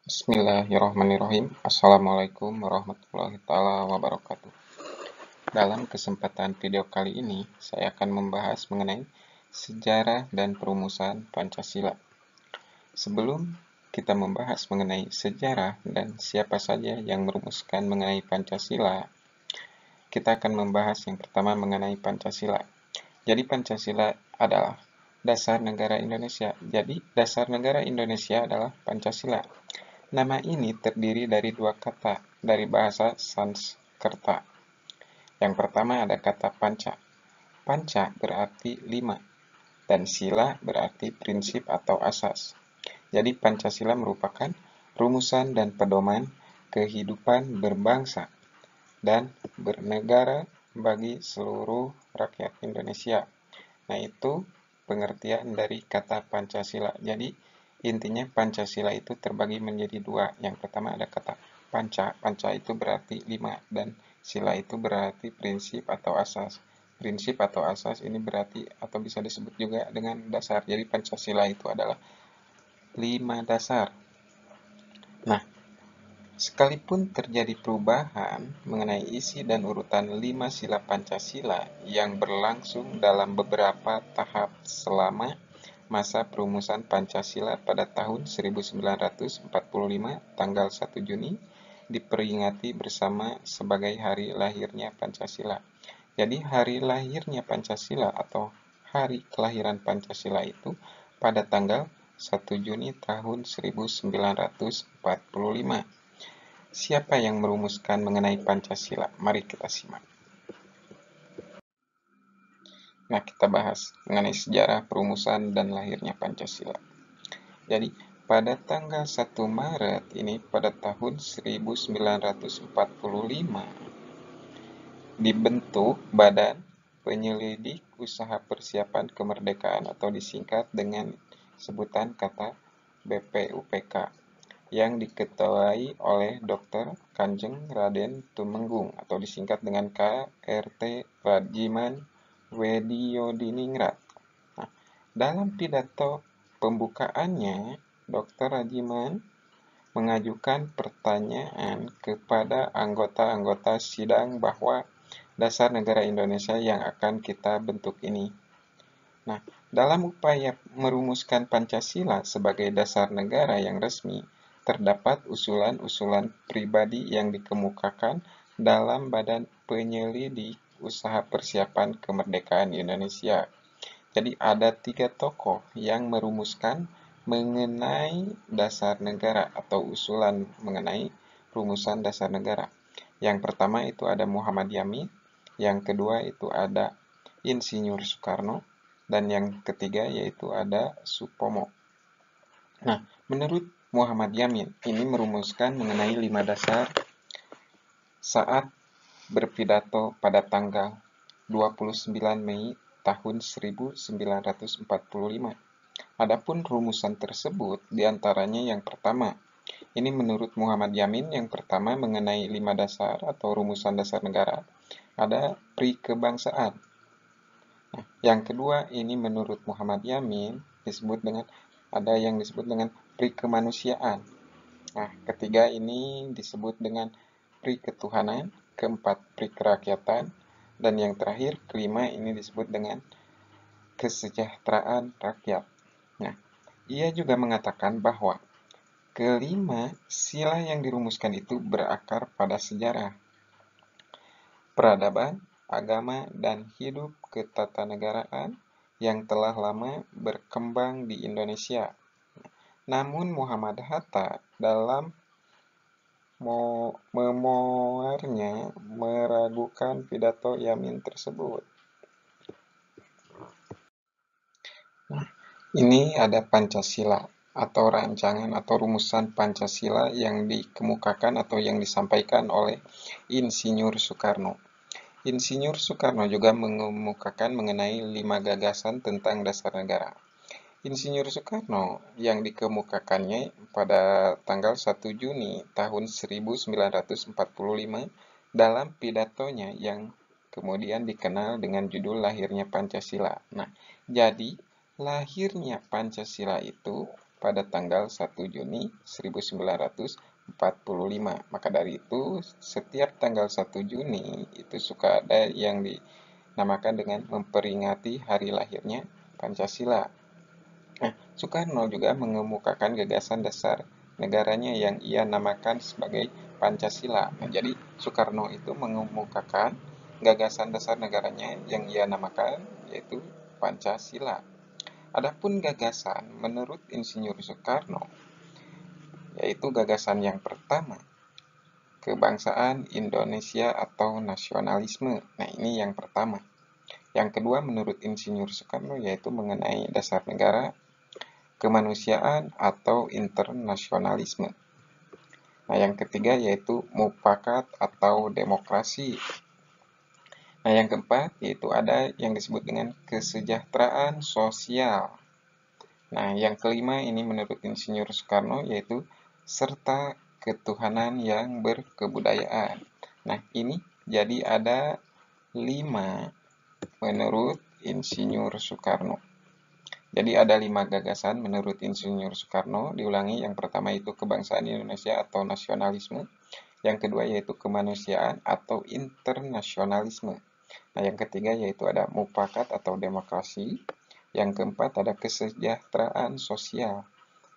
Bismillahirrahmanirrahim. Assalamualaikum warahmatullahi wabarakatuh. Dalam kesempatan video kali ini, saya akan membahas mengenai sejarah dan perumusan Pancasila. Sebelum kita membahas mengenai sejarah dan siapa saja yang merumuskan mengenai Pancasila, kita akan membahas yang pertama mengenai Pancasila. Jadi Pancasila adalah dasar negara Indonesia. Jadi dasar negara Indonesia adalah Pancasila. Nama ini terdiri dari dua kata dari bahasa Sanskerta. Yang pertama ada kata panca. Panca berarti 5 dan sila berarti prinsip atau asas. Jadi Pancasila merupakan rumusan dan pedoman kehidupan berbangsa dan bernegara bagi seluruh rakyat Indonesia. Nah, itu pengertian dari kata Pancasila. Jadi intinya Pancasila itu terbagi menjadi dua. Yang pertama ada kata panca. Panca itu berarti 5 dan sila itu berarti prinsip atau asas. Prinsip atau asas ini berarti atau bisa disebut juga dengan dasar. Jadi Pancasila itu adalah 5 dasar. Nah, sekalipun terjadi perubahan mengenai isi dan urutan 5 sila Pancasila yang berlangsung dalam beberapa tahap selama masa perumusan Pancasila pada tahun 1945 tanggal 1 Juni diperingati bersama sebagai hari lahirnya Pancasila. Jadi hari lahirnya Pancasila atau hari kelahiran Pancasila itu pada tanggal 1 Juni tahun 1945. Siapa yang merumuskan mengenai Pancasila? Mari kita simak. Nah, kita bahas mengenai sejarah perumusan dan lahirnya Pancasila. Jadi, pada tanggal 1 Maret ini pada tahun 1945 dibentuk Badan Penyelidik Usaha Persiapan Kemerdekaan atau disingkat dengan sebutan kata BPUPK yang diketuai oleh Dr. Kanjeng Raden Tumenggung atau disingkat dengan KRT Rajiman Wediodiningrat. Nah, dalam pidato pembukaannya, Dr. Rajiman mengajukan pertanyaan kepada anggota-anggota sidang bahwa dasar negara Indonesia yang akan kita bentuk ini. Nah, dalam upaya merumuskan Pancasila sebagai dasar negara yang resmi, terdapat usulan-usulan pribadi yang dikemukakan dalam Badan Penyelidik Usaha Persiapan Kemerdekaan Indonesia. Jadi ada 3 tokoh yang merumuskan mengenai dasar negara atau usulan mengenai rumusan dasar negara. Yang pertama itu ada Muhammad Yamin, yang kedua itu ada Insinyur Soekarno, dan yang ketiga yaitu ada Supomo. Nah, menurut Muhammad Yamin, ini merumuskan mengenai 5 dasar saat berpidato pada tanggal 29 Mei tahun 1945. Adapun rumusan tersebut diantaranya yang pertama, ini menurut Muhammad Yamin yang pertama mengenai 5 dasar atau rumusan dasar negara, ada perikebangsaan. Nah, yang kedua ini menurut Muhammad Yamin disebut dengan ada yang disebut dengan perikemanusiaan. Nah, ketiga ini disebut dengan periketuhanan, keempat perikerakyatan, dan yang terakhir kelima ini disebut dengan kesejahteraan rakyat. Nah, ia juga mengatakan bahwa kelima sila yang dirumuskan itu berakar pada sejarah, peradaban, agama, dan hidup ketatanegaraan yang telah lama berkembang di Indonesia. Namun Muhammad Hatta dalam memoarnya meragukan pidato Yamin tersebut. Nah, ini ada Pancasila atau rancangan atau rumusan Pancasila yang dikemukakan atau yang disampaikan oleh Insinyur Soekarno. Insinyur Soekarno juga mengemukakan mengenai 5 gagasan tentang dasar negara. Insinyur Soekarno yang dikemukakannya pada tanggal 1 Juni tahun 1945 dalam pidatonya yang kemudian dikenal dengan judul lahirnya Pancasila. Nah, jadi lahirnya Pancasila itu pada tanggal 1 Juni 1945. Maka dari itu, setiap tanggal 1 Juni itu suka ada yang dinamakan dengan memperingati hari lahirnya Pancasila. Nah, Soekarno juga mengemukakan gagasan dasar negaranya yang ia namakan sebagai Pancasila. Nah, jadi Soekarno itu mengemukakan gagasan dasar negaranya yang ia namakan yaitu Pancasila. Adapun gagasan menurut Insinyur Soekarno yaitu gagasan yang pertama, kebangsaan Indonesia atau nasionalisme. Nah, ini yang pertama. Yang kedua menurut Insinyur Soekarno yaitu mengenai dasar negara, kemanusiaan atau internasionalisme. Nah, yang ketiga yaitu mufakat atau demokrasi. Nah, yang keempat yaitu ada yang disebut dengan kesejahteraan sosial. Nah, yang kelima ini menurut Insinyur Soekarno yaitu serta ketuhanan yang berkebudayaan. Nah, ini jadi ada 5 menurut Insinyur Soekarno. Jadi ada 5 gagasan menurut Insinyur Soekarno. Diulangi, yang pertama itu kebangsaan Indonesia atau nasionalisme. Yang kedua yaitu kemanusiaan atau internasionalisme. Nah, yang ketiga yaitu ada mufakat atau demokrasi. Yang keempat ada kesejahteraan sosial.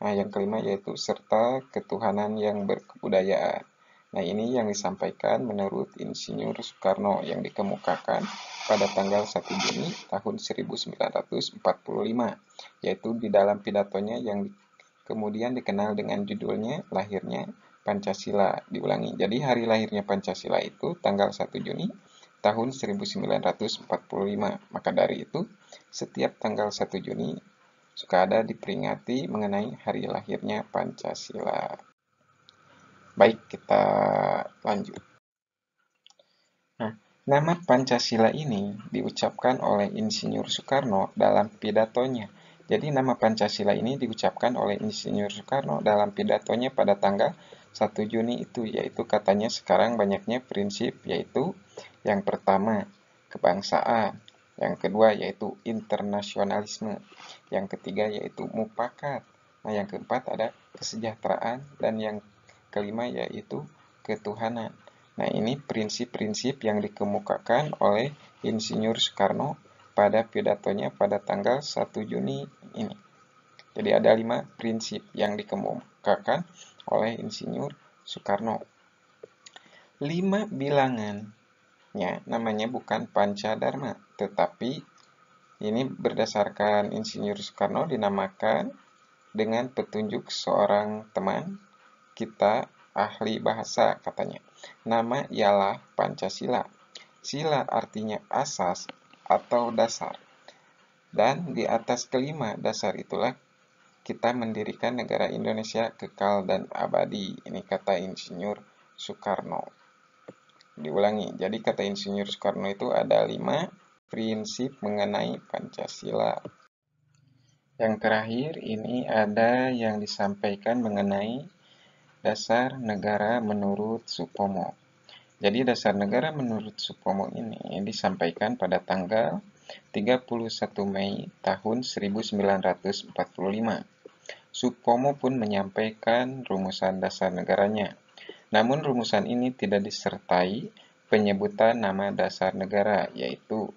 Nah, yang kelima yaitu serta ketuhanan yang berkebudayaan. Nah, ini yang disampaikan menurut Insinyur Soekarno yang dikemukakan pada tanggal 1 Juni tahun 1945, yaitu di dalam pidatonya yang kemudian dikenal dengan judulnya Lahirnya Pancasila. Diulangi, jadi hari lahirnya Pancasila itu tanggal 1 Juni tahun 1945. Maka dari itu, setiap tanggal 1 Juni suka ada diperingati mengenai hari lahirnya Pancasila. Baik, kita lanjut. Nah, nama Pancasila ini diucapkan oleh Insinyur Soekarno dalam pidatonya. Jadi nama Pancasila ini diucapkan oleh Insinyur Soekarno dalam pidatonya pada tanggal 1 Juni itu, yaitu katanya sekarang banyaknya prinsip, yaitu yang pertama kebangsaan, yang kedua yaitu internasionalisme, yang ketiga yaitu mufakat, nah yang keempat ada kesejahteraan, dan yang kelima yaitu ketuhanan. Nah, ini prinsip-prinsip yang dikemukakan oleh Insinyur Soekarno pada pidatonya pada tanggal 1 Juni ini. Jadi ada 5 prinsip yang dikemukakan oleh Insinyur Soekarno. 5 bilangannya namanya bukan Pancadharma, tetapi ini berdasarkan Insinyur Soekarno dinamakan dengan petunjuk seorang teman kita ahli bahasa, katanya. Nama ialah Pancasila. Sila artinya asas atau dasar. Dan di atas kelima dasar itulah kita mendirikan negara Indonesia kekal dan abadi. Ini kata Insinyur Soekarno. Diulangi, jadi kata Insinyur Soekarno itu ada 5 prinsip mengenai Pancasila. Yang terakhir ini ada yang disampaikan mengenai dasar negara menurut Supomo. Jadi dasar negara menurut Supomo ini disampaikan pada tanggal 31 Mei tahun 1945. Supomo pun menyampaikan rumusan dasar negaranya. Namun rumusan ini tidak disertai penyebutan nama dasar negara, yaitu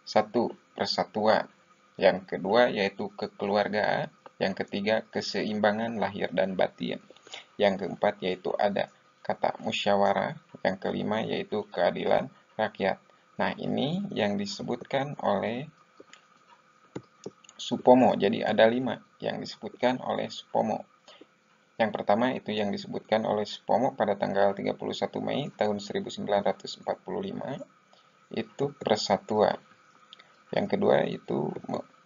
1. Persatuan, yang kedua yaitu kekeluargaan, yang ketiga keseimbangan lahir dan batin, yang keempat yaitu ada kata musyawarah, yang kelima yaitu keadilan rakyat. Nah, ini yang disebutkan oleh Supomo. Jadi ada 5 yang disebutkan oleh Supomo. Yang pertama itu yang disebutkan oleh Supomo pada tanggal 31 Mei tahun 1945 itu persatuan. Yang kedua itu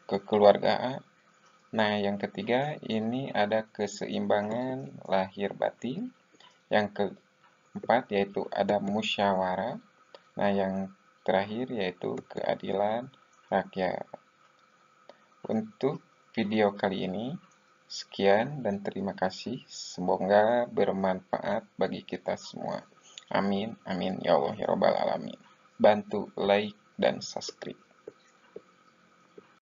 kekeluargaan. Nah, yang ketiga ini ada keseimbangan lahir batin. Yang keempat yaitu ada musyawarah. Nah, yang terakhir yaitu keadilan rakyat. Untuk video kali ini sekian dan terima kasih. Semoga bermanfaat bagi kita semua. Amin, amin ya Allah ya Rabbal alamin. Bantu like dan subscribe.